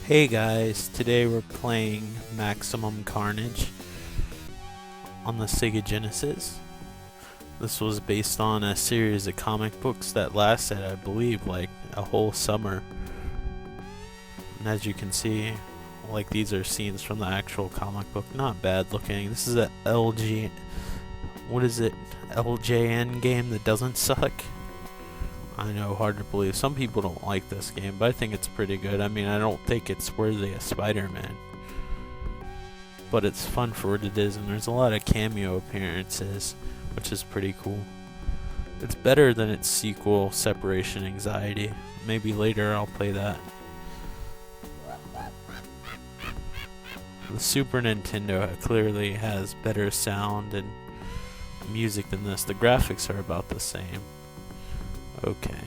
Hey guys, today we're playing Maximum Carnage on the Sega Genesis. This was based on a series of comic books that lasted, I believe, like a whole summer. And as you can see, like, these are scenes from the actual comic book. Not bad looking. This is a LJN game that doesn't suck. I know, hard to believe. Some people don't like this game, but I think it's pretty good. I mean, I don't think it's worthy of Spider-Man, but it's fun for what it is, and there's a lot of cameo appearances, which is pretty cool. It's better than its sequel, Separation Anxiety. Maybe later I'll play that. The Super Nintendo clearly has better sound and music than this. The graphics are about the same. Okay,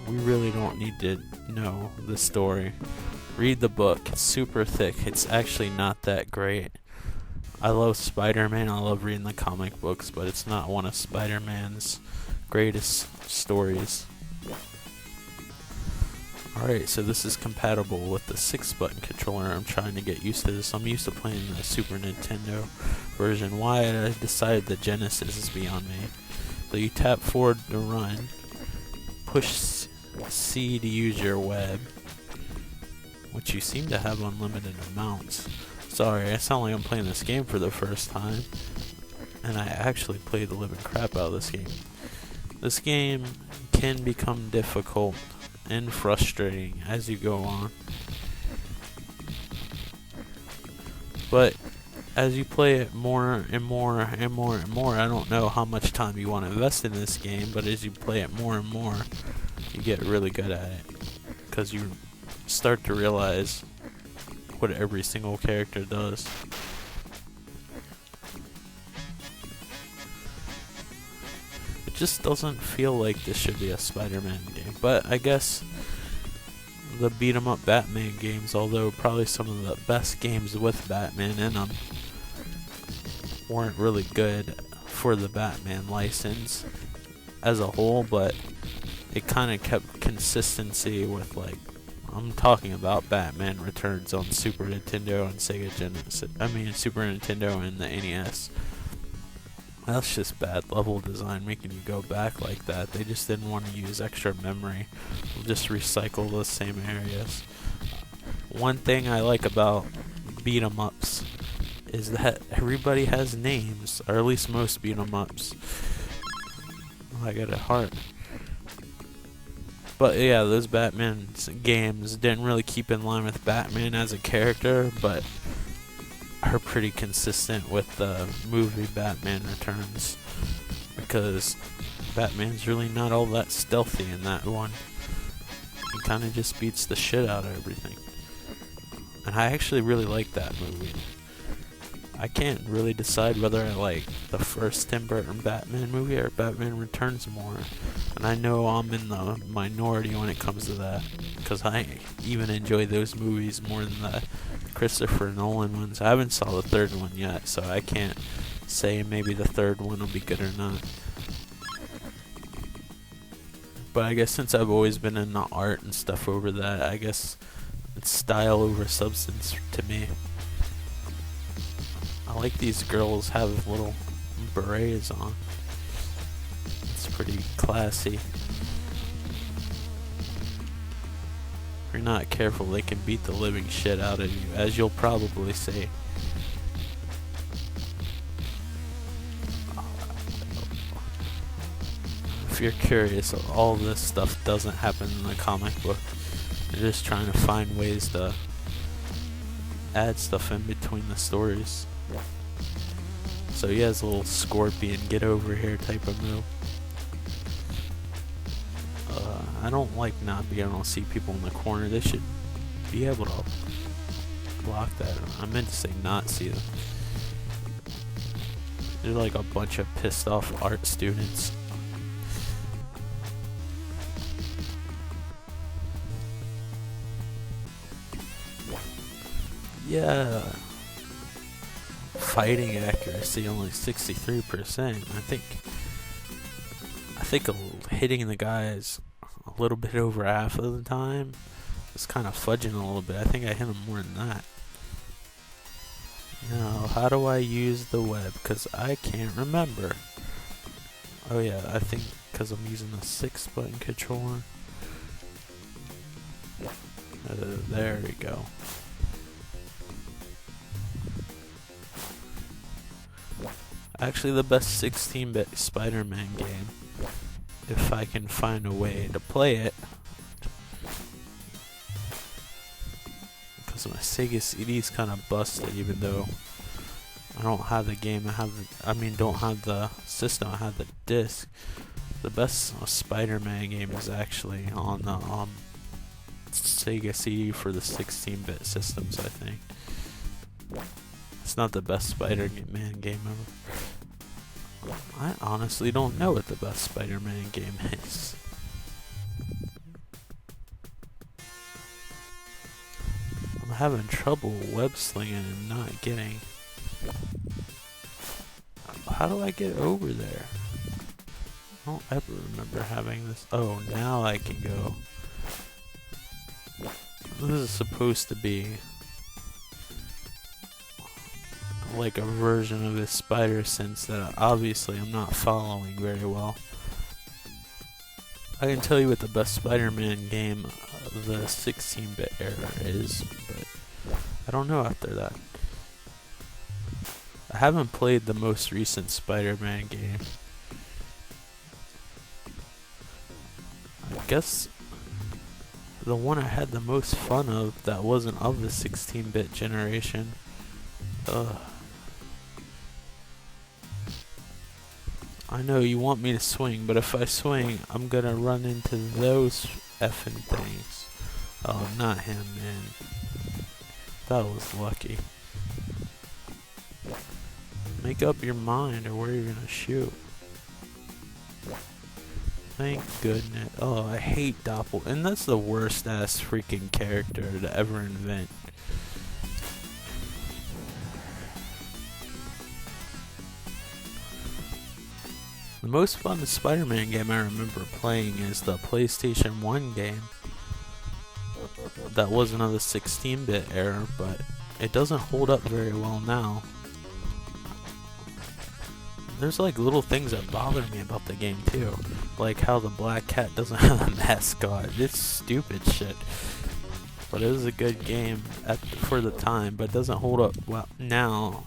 we really don't need to know the story. Read the book. It's super thick. It's actually not that great. I love Spider-Man. I love reading the comic books, but it's not one of Spider-Man's greatest stories. Alright, so this is compatible with the 6-button controller. I'm trying to get used to this. I'm used to playing the Super Nintendo version. Why I decided the Genesis is beyond me. So you tap forward to run. Push C to use your web, which you seem to have unlimited amounts. Sorry, I sound like I'm playing this game for the first time, and I actually played the living crap out of this game. This game can become difficult and frustrating as you go on, but as you play it more and more and more and more, I don't know how much time you want to invest in this game, but as you play it more and more, you get really good at it, because you start to realize what every single character does. It just doesn't feel like this should be a Spider-Man game, but I guess the beat-em-up Batman games, although probably some of the best games with Batman in them, weren't really good for the Batman license as a whole, but it kind of kept consistency with, like, I'm talking about Batman Returns on Super Nintendo and Sega Genesis. I mean, Super Nintendo and the NES. That's just bad level design, making you go back like that. They just didn't want to use extra memory. They'll just recycle the same areas. One thing I like about beat 'em ups is that everybody has names, or at least most beat 'em ups. Oh, I got a heart. But yeah, those Batman games didn't really keep in line with Batman as a character, but are pretty consistent with the movie Batman Returns, because Batman's really not all that stealthy in that one. He kind of just beats the shit out of everything. And I actually really like that movie. I can't really decide whether I like the first Tim Burton Batman movie or Batman Returns more. And I know I'm in the minority when it comes to that, because I even enjoy those movies more than the Christopher Nolan ones. I haven't saw the third one yet, so I can't say maybe the third one will be good or not. But I guess since I've always been in the art and stuff over that, I guess it's style over substance to me. I like these girls have little berets on. It's pretty classy. If you're not careful, they can beat the living shit out of you, as you'll probably see. If you're curious, all this stuff doesn't happen in the comic book. They're just trying to find ways to add stuff in between the stories. So he has a little scorpion, get over here type of move. I don't like not being able to see people in the corner. They should be able to block that. I meant to say not see them. They're like a bunch of pissed off art students. Yeah. Fighting accuracy only 63%. I think hitting the guys a little bit over half of the time. It's kind of fudging a little bit. I think I hit him more than that. Now, how do I use the web? Because I can't remember. Oh yeah, I think because I'm using a 6-button controller. There we go. Actually, the best 16-bit Spider-Man game, if I can find a way to play it. Because my Sega CD is kind of busted, even though I don't have the game. Don't have the system. I have the disc. The best Spider-Man game is actually on the Sega CD for the 16-bit systems, I think. It's not the best Spider-Man game ever. I honestly don't know what the best Spider-Man game is. I'm having trouble web slinging and not getting. How do I get over there? I don't ever remember having this. Oh, now I can go. This is supposed to be like a version of this spider sense that obviously I'm not following very well. I can tell you what the best Spider-Man game of the 16-bit era is, but I don't know after that. I haven't played the most recent Spider-Man game. I guess the one I had the most fun of that wasn't of the 16-bit generation. I know you want me to swing, but if I swing, I'm gonna run into those effing things. Oh, not him, man. That was lucky. Make up your mind or where you're gonna shoot. Thank goodness. Oh, I hate Doppel. And that's the worst ass freaking character to ever invent. The most fun Spider-Man game I remember playing is the PlayStation 1 game. That wasn't of the 16-bit era, but it doesn't hold up very well now. There's like little things that bother me about the game too, like how the black cat doesn't have a mascot. It's stupid shit. But it was a good game for the time, but it doesn't hold up well now.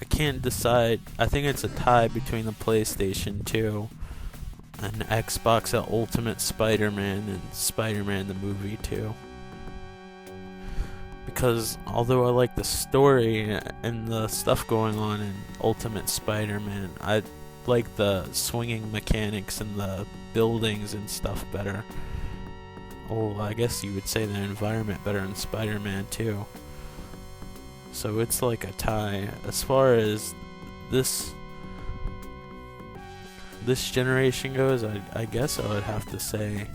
I can't decide. I think it's a tie between the PlayStation 2 and Xbox at Ultimate Spider-Man and Spider-Man the movie 2. Because although I like the story and the stuff going on in Ultimate Spider-Man, I like the swinging mechanics and the buildings and stuff better. Oh, I guess you would say the environment better in Spider-Man 2. So it's like a tie. As far as this generation goes, I guess I would have to say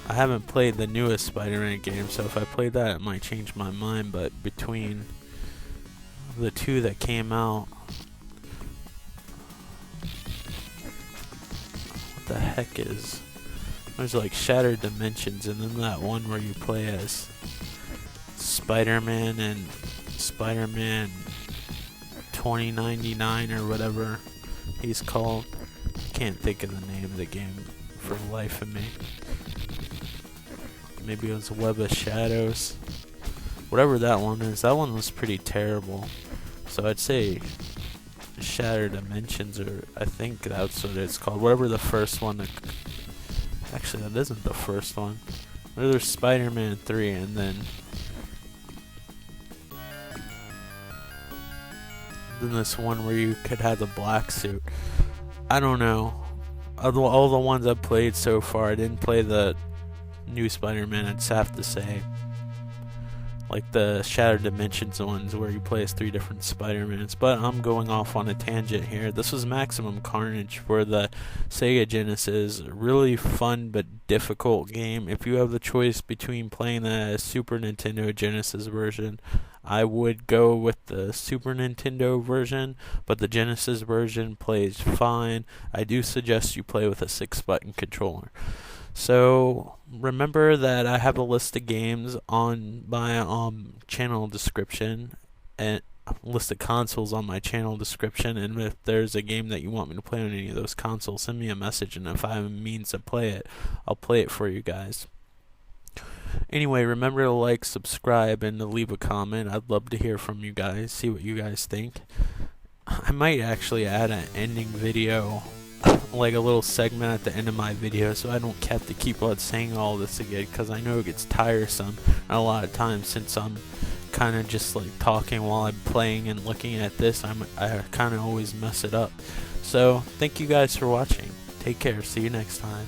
I haven't played the newest Spider-Man game, so if I played that, it might change my mind. But between the two that came out, what the heck is? There's like Shattered Dimensions, and then that one where you play as Spider-Man and Spider-Man 2099 or whatever he's called. Can't think of the name of the game for the life of me. Maybe it was Web of Shadows. Whatever that one is, that one was pretty terrible. So I'd say Shattered Dimensions, or I think that's what it's called. Whatever the first one. Actually, that isn't the first one. There's Spider-Man 3, and then this one where you could have the black suit. I don't know. All the ones I've played so far, I didn't play the new Spider-Man, I'd have to say. Like the Shattered Dimensions ones where you play as 3 different Spider-Mans. But I'm going off on a tangent here. This was Maximum Carnage for the Sega Genesis. Really fun but difficult game. If you have the choice between playing the Super Nintendo Genesis version, I would go with the Super Nintendo version, but the Genesis version plays fine. I do suggest you play with a 6-button controller. So remember that I have a list of games on my channel description, and a list of consoles on my channel description, and if there's a game that you want me to play on any of those consoles, send me a message, and if I have a means to play it, I'll play it for you guys. Anyway, remember to like, subscribe, and to leave a comment. I'd love to hear from you guys, see what you guys think. I might actually add an ending video, like a little segment at the end of my video, so I don't have to keep on saying all this again, because I know it gets tiresome a lot of times, since I'm kind of just like talking while I'm playing and looking at this. I kind of always mess it up. So thank you guys for watching. Take care. See you next time.